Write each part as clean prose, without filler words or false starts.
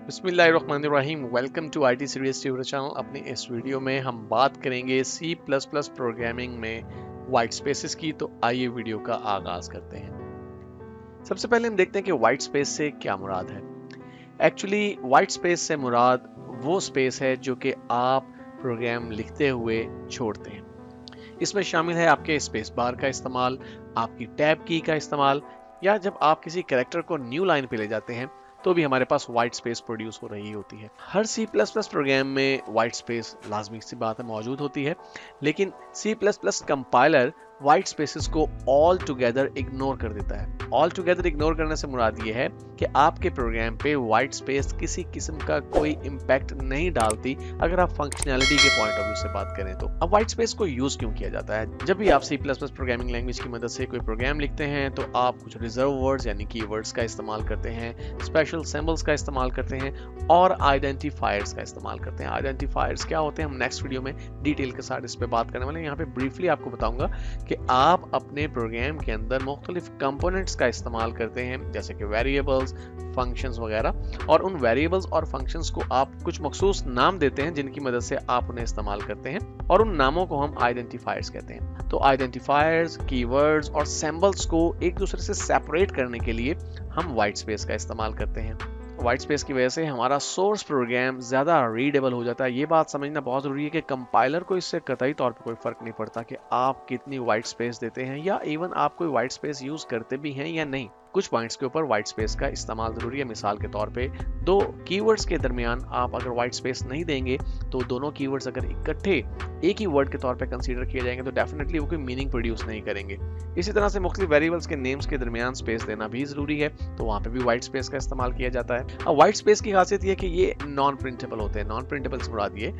बिस्मिल्लाहिर्रहमानिर्रहीम। Welcome to IT series tutor channel. अपनी इस वीडियो में हम बात करेंगे सी प्लस प्लस प्रोग्रामिंग में वाइट स्पेसेस की। तो आइए वीडियो का आगाज करते हैं। सबसे पहले हम देखते हैं कि वाइट स्पेस से क्या मुराद है। एक्चुअली वाइट स्पेस से मुराद वो स्पेस है जो कि आप प्रोग्राम लिखते हुए छोड़ते हैं। इसमें शामिल है आपके स्पेस बार का इस्तेमाल, आपकी टैब की का इस्तेमाल, या जब आप किसी कैरेक्टर को न्यू लाइन पे ले जाते हैं तो भी हमारे पास वाइट स्पेस प्रोड्यूस हो रही होती है। हर सी प्लस प्लस प्रोग्राम में वाइट स्पेस लाजमी सी बात है मौजूद होती है, लेकिन C plus plus compiler white spaces को ऑल टुगेदर इग्नोर कर देता है। ऑल टुगेदर इग्नोर करने से मुराद ये है कि आपके प्रोग्राम पे वाइट स्पेस किसी किस्म का कोई इम्पैक्ट नहीं डालती अगर आप फंक्शनैलिटी के पॉइंट ऑफ व्यू से बात करें तो। अब वाइट स्पेस को यूज क्यों किया जाता है? जब भी आप C plus plus programming language की मदद से कोई प्रोग्राम लिखते हैं तो आप कुछ रिजर्व वर्ड्स यानी कीवर्ड्स का इस्तेमाल करते हैं, स्पेशल सिंबल्स का इस्तेमाल करते हैं और आइडेंटिफायर्स का इस्तेमाल करते हैं। आइडेंटिफायर्स क्या होते हैं हम नेक्स्ट वीडियो में डिटेल के साथ इस पे बात करने वाले हैं। यहाँ पे ब्रीफली आपको बताऊंगा कि आप अपने प्रोग्राम के अंदर मुख्तलिफ कंपोनेंट्स का इस्तेमाल करते हैं, जैसे कि वेरिएबल्स, फंक्शंस वगैरह, और उन वेरिएबल्स और फंक्शंस को आप कुछ मखसूस नाम देते हैं जिनकी मदद से आप उन्हें इस्तेमाल करते हैं, और उन नामों को हम आइडेंटिफायर्स कहते हैं। तो आइडेंटिफायर्स, कीवर्ड्स और सिंबल्स को एक दूसरे से सेपरेट करने के लिए हम वाइट स्पेस का इस्तेमाल करते हैं। वाइट स्पेस की वजह से हमारा सोर्स प्रोग्राम ज़्यादा रीडेबल हो जाता है। ये बात समझना बहुत ज़रूरी है कि कंपाइलर को इससे कतई तौर पर कोई फ़र्क नहीं पड़ता कि आप कितनी वाइट स्पेस देते हैं या इवन आप कोई वाइट स्पेस यूज़ करते भी हैं या नहीं। कुछ पॉइंट्स के ऊपर वाइट स्पेस का इस्तेमाल ज़रूरी है। मिसाल के तौर पे दो कीवर्ड्स के दरमियान आप अगर वाइट स्पेस नहीं देंगे तो दोनों कीवर्ड्स अगर इकट्ठे एक ही वर्ड के तौर पे कंसीडर किए जाएंगे तो डेफिनेटली वो कोई मीनिंग प्रोड्यूस नहीं करेंगे। इसी तरह से मुख्तलिफ वेरिएबल्स के नेम्स के दरमियान स्पेस देना भी ज़रूरी है, तो वहाँ पे भी वाइट स्पेस का इस्तेमाल किया जाता है। अब वाइट स्पेस की खासियत ये है कि ये नॉन प्रिंटेबल होते हैं। नॉन प्रिंटेबल से मुराद ये,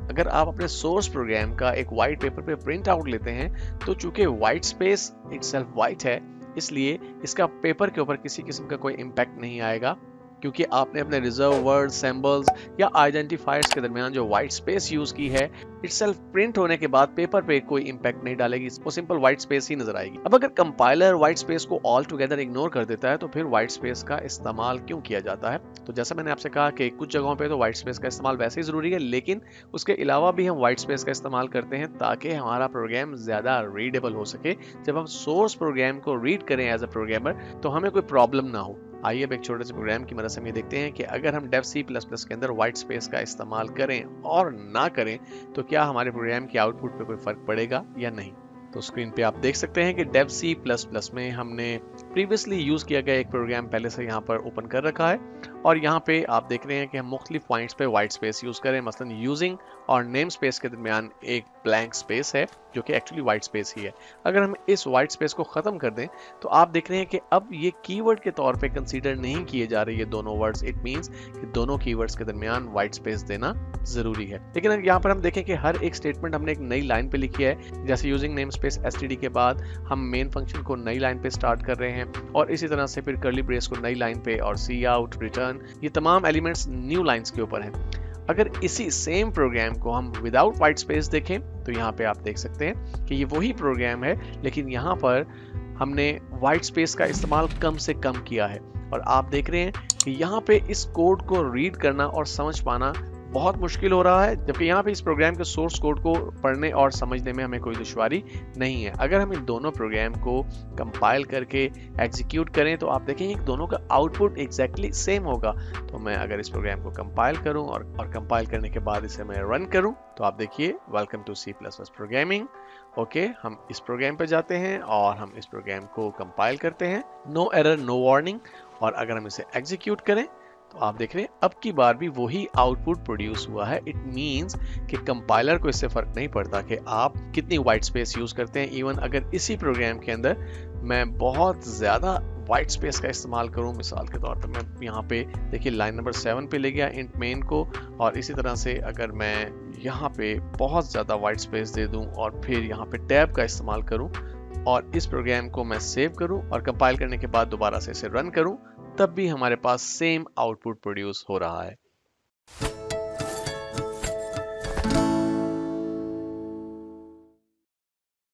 अगर आप अपने सोर्स प्रोग्राम का एक वाइट पेपर पे प्रिंट आउट लेते हैं तो चूंकि वाइट स्पेस इटसेल्फ वाइट है, इसलिए इसका पेपर के ऊपर किसी किस्म का कोई इम्पैक्ट नहीं आएगा, क्योंकि आपने अपने रिजर्व वर्ड, सिंबल्स या आइडेंटिफायर्स के दरमियान जो वाइट स्पेस यूज की है इटसेल्फ प्रिंट होने के बाद पेपर पे कोई इम्पैक्ट नहीं डालेगी, वो सिंपल वाइट स्पेस ही नजर आएगी। अब अगर कंपाइलर वाइट स्पेस को ऑल टुगेदर इग्नोर कर देता है तो फिर वाइट स्पेस का इस्तेमाल क्यों किया जाता है? तो जैसा मैंने आपसे कहा कि कुछ जगहों पे तो वाइट स्पेस का इस्तेमाल वैसे ही जरूरी है, लेकिन उसके अलावा भी हम वाइट स्पेस का इस्तेमाल करते हैं ताकि हमारा प्रोग्राम ज्यादा रीडेबल हो सके। जब हम सोर्स प्रोग्राम को रीड करें एज अ प्रोग्रामर तो हमें कोई प्रॉब्लम ना हो। आइए अब एक छोटे से प्रोग्राम की मदद से हम ये देखते हैं कि अगर हम डेव सी प्लस प्लस के अंदर वाइट स्पेस का इस्तेमाल करें और ना करें तो क्या हमारे प्रोग्राम की आउटपुट पे कोई फर्क पड़ेगा या नहीं। तो स्क्रीन पे आप देख सकते हैं कि डेव सी प्लस प्लस में हमने प्रीवियसली यूज किया गया एक प्रोग्राम पहले से यहाँ पर ओपन कर रखा है, और यहाँ पे आप देख रहे हैं कि हम मुख्तलिफ पॉइंट्स पे वाइट स्पेस यूज करें। मसलन यूजिंग और नेम स्पेस के दरमियान एक ब्लैंक स्पेस है जो कि एक्चुअली वाइट स्पेस ही है। अगर हम इस वाइट स्पेस को खत्म कर दें तो आप देख रहे हैं कि अब ये कीवर्ड के तौर पे कंसीडर नहीं किए जा रहे ये दोनों वर्ड्स। इट मींस कि दोनों कीवर्ड्स के दरमियान वाइट स्पेस देना जरूरी है। लेकिन अगर यहाँ पर हम देखें कि हर एक स्टेटमेंट हमने एक नई लाइन पे लिखी है, जैसे यूजिंग नेम स्पेस एसटीडी के बाद हम मेन फंक्शन को नई लाइन पे स्टार्ट कर रहे हैं, और इसी तरह से फिर कर्ली ब्रेस को नई लाइन पे, और सी आउट, रिटर्न, ये तमाम एलिमेंट्स न्यू लाइंस के ऊपर हैं। अगर इसी सेम प्रोग्राम को हम विदाउट वाइट स्पेस देखें तो यहाँ पे आप देख सकते हैं कि ये वही प्रोग्राम है, लेकिन यहाँ पर हमने वाइट स्पेस का इस्तेमाल कम से कम किया है। और आप देख रहे हैं कि यहाँ पे इस कोड को रीड करना और समझ पाना बहुत मुश्किल हो रहा है, जबकि यहाँ पे इस प्रोग्राम के सोर्स कोड को पढ़ने और समझने में हमें कोई दुश्वारी नहीं है। अगर हम इन दोनों प्रोग्राम को कंपाइल करके एग्जीक्यूट करें तो आप देखेंगे कि दोनों का आउटपुट एग्जैक्टली सेम होगा। तो मैं अगर इस प्रोग्राम को कंपाइल करूं और कंपाइल करने के बाद इसे मैं रन करूं तो आप देखिए welcome to C plus plus programming. Okay, हम इस प्रोग्राम पे जाते हैं और हम इस प्रोग्राम को कंपाइल करते हैं। No error, no warning. और अगर हम इसे एग्जीक्यूट करें तो आप देख रहे हैं अब की बार भी वही आउटपुट प्रोड्यूस हुआ है। इट मींस कि कंपाइलर को इससे फर्क नहीं पड़ता कि आप कितनी वाइट स्पेस यूज करते हैं। इवन अगर इसी प्रोग्राम के अंदर मैं बहुत ज्यादा वाइट स्पेस का इस्तेमाल करूं, मिसाल के तौर पर मैं यहाँ पे देखिए लाइन नंबर 7 पे ले गया इंट मेन को, और इसी तरह से अगर मैं यहाँ पे बहुत ज्यादा वाइट स्पेस दे दूं और फिर यहाँ पे टैब का इस्तेमाल करूं और इस प्रोग्राम को मैं सेव करूं और कंपाइल करने के बाद दोबारा से इसे रन करूं, तब भी हमारे पास सेम आउटपुट प्रोड्यूस हो रहा है।